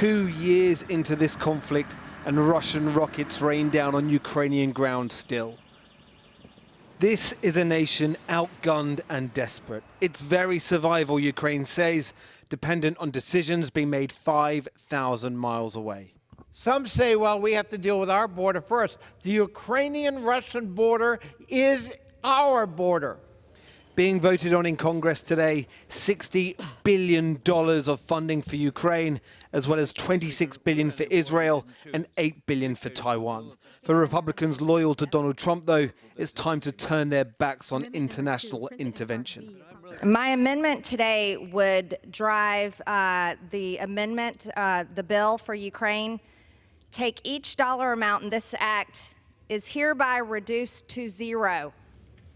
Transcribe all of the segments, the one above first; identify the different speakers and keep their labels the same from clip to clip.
Speaker 1: 2 years into this conflict, and Russian rockets rain down on Ukrainian ground still. This is a nation outgunned and desperate. Its very survival, Ukraine says, dependent on decisions being made 5,000 miles away.
Speaker 2: Some say, well, we have to deal with our border first. The Ukrainian-Russian border is our border.
Speaker 1: Being voted on in Congress today, $60 billion of funding for Ukraine, as well as $26 billion for Israel and $8 billion for Taiwan. For Republicans loyal to Donald Trump, though, it's time to turn their backs on international intervention.
Speaker 3: My amendment today would drive the bill for Ukraine. Take each dollar amount in this act is hereby reduced to zero.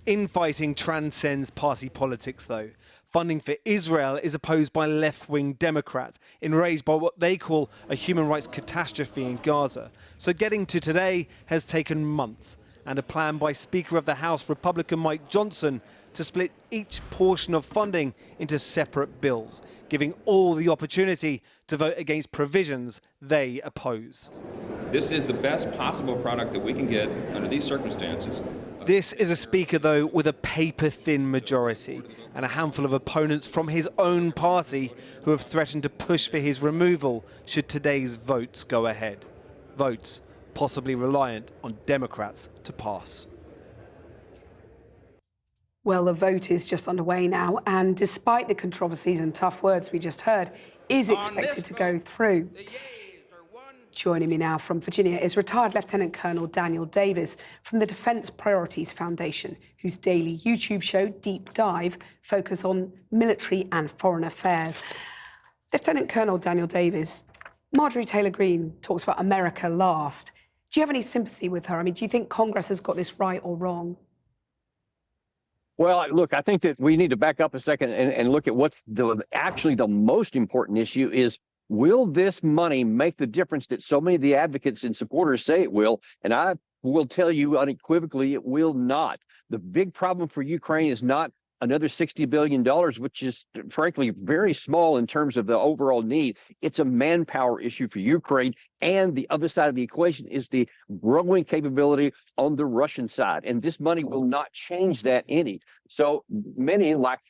Speaker 1: Infighting transcends party politics, though. Funding for Israel is opposed by left-wing Democrats, enraged by what they call a human rights catastrophe in Gaza. So getting to today has taken months, and a plan by Speaker of the House, Republican Mike Johnson, to split each portion of funding into separate bills, giving all the opportunity to vote against provisions they oppose.
Speaker 4: This is the best possible product that we can get under these circumstances.
Speaker 1: This is a speaker, though, with a paper-thin majority and a handful of opponents from his own party who have threatened to push for his removal should today's votes go ahead. Votes possibly reliant on Democrats to pass.
Speaker 5: Well, the vote is just underway now, and despite the controversies and tough words we just heard, is expected to go through. Joining me now from Virginia is retired Lieutenant Colonel Daniel Davis from the Defence Priorities Foundation, whose daily YouTube show, Deep Dive, focus on military and foreign affairs. Lieutenant Colonel Daniel Davis, Marjorie Taylor Greene talks about America last. Do you have any sympathy with her? I mean, do you think Congress has got this right or wrong?
Speaker 6: Well, look, I think that we need to back up a second and look at what's actually the most important issue is, will this money make the difference that so many of the advocates and supporters say it will? And I will tell you unequivocally, it will not. The big problem for Ukraine is not another $60 billion, which is frankly very small in terms of the overall need. It's a manpower issue for Ukraine. And the other side of the equation is the growing capability on the Russian side. And this money will not change that any. So many, like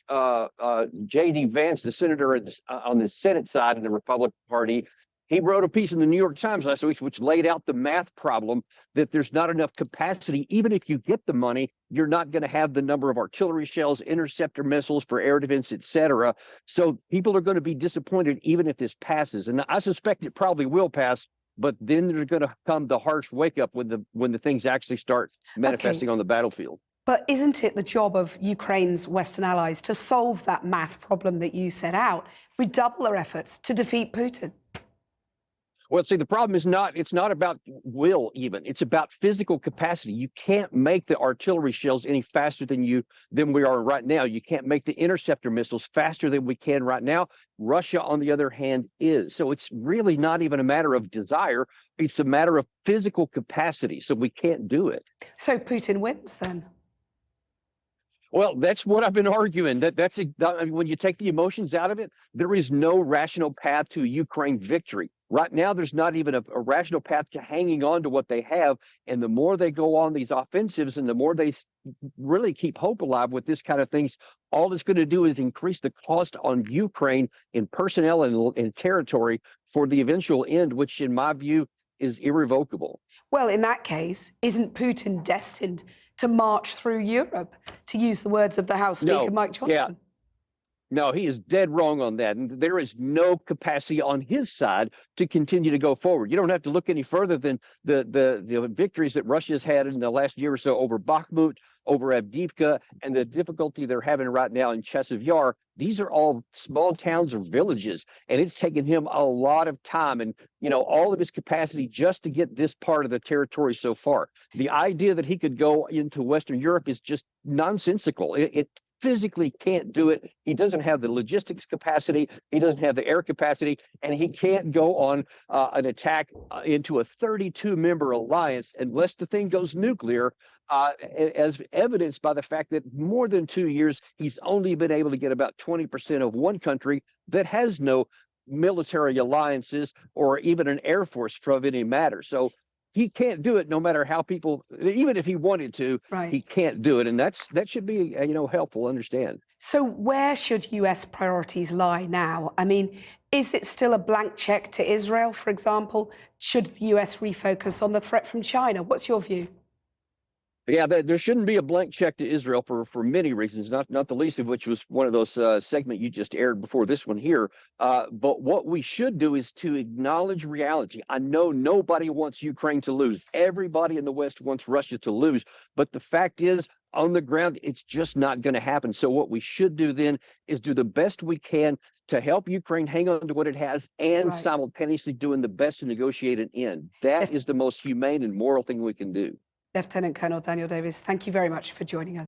Speaker 6: J.D. Vance, the senator on the Senate side of the Republican Party, he wrote a piece in the New York Times last week which laid out the math problem that there's not enough capacity. Even if you get the money, you're not going to have the number of artillery shells, interceptor missiles for air defense, et cetera. So people are going to be disappointed even if this passes. And I suspect it probably will pass, but then there's going to come the harsh wake up when the things actually start manifesting on the battlefield.
Speaker 5: But isn't it the job of Ukraine's Western allies to solve that math problem that you set out, redouble their efforts to defeat Putin?
Speaker 6: Well, see, the problem is it's not about will even. It's about physical capacity. You can't make the artillery shells any faster than we are right now. You can't make the interceptor missiles faster than we can right now. Russia, on the other hand, is. So it's really not even a matter of desire. It's a matter of physical capacity. So we can't do it.
Speaker 5: So Putin wins then?
Speaker 6: Well, that's what I've been arguing. I mean, when you take the emotions out of it, there is no rational path to Ukraine victory. Right now, there's not even a rational path to hanging on to what they have. And the more they go on these offensives and the more they really keep hope alive with this kind of things, all it's going to do is increase the cost on Ukraine in personnel and territory for the eventual end, which in my view is irrevocable.
Speaker 5: Well, in that case, isn't Putin destined to march through Europe, to use the words of the House Speaker, Mike Johnson?
Speaker 6: Yeah. No, he is dead wrong on that. And there is no capacity on his side to continue to go forward. You don't have to look any further than the victories that Russia's had in the last year or so over Bakhmut, over Avdiivka, and the difficulty they're having right now in Chasiv Yar. These are all small towns or villages, and it's taken him a lot of time and, all of his capacity just to get this part of the territory so far. The idea that he could go into Western Europe is just nonsensical. It physically can't do it. He doesn't have the logistics capacity. He doesn't have the air capacity, and he can't go on an attack into a 32-member alliance unless the thing goes nuclear, as evidenced by the fact that more than 2 years, he's only been able to get about 20% of one country that has no military alliances or even an air force for any matter. So he can't do it no matter how people, even if he wanted to,
Speaker 5: Right.
Speaker 6: he can't do it. And that should be, helpful to understand.
Speaker 5: So where should US priorities lie now? I mean, is it still a blank check to Israel, for example? Should the US refocus on the threat from China? What's your view?
Speaker 6: Yeah, there shouldn't be a blank check to Israel for many reasons, not the least of which was one of those segment you just aired before this one here. But what we should do is to acknowledge reality. I know nobody wants Ukraine to lose. Everybody in the West wants Russia to lose. But the fact is, on the ground, it's just not going to happen. So what we should do then is do the best we can to help Ukraine hang on to what it has and simultaneously doing the best to negotiate an end. That is the most humane and moral thing we can do.
Speaker 5: Lieutenant Colonel Daniel Davis, thank you very much for joining us.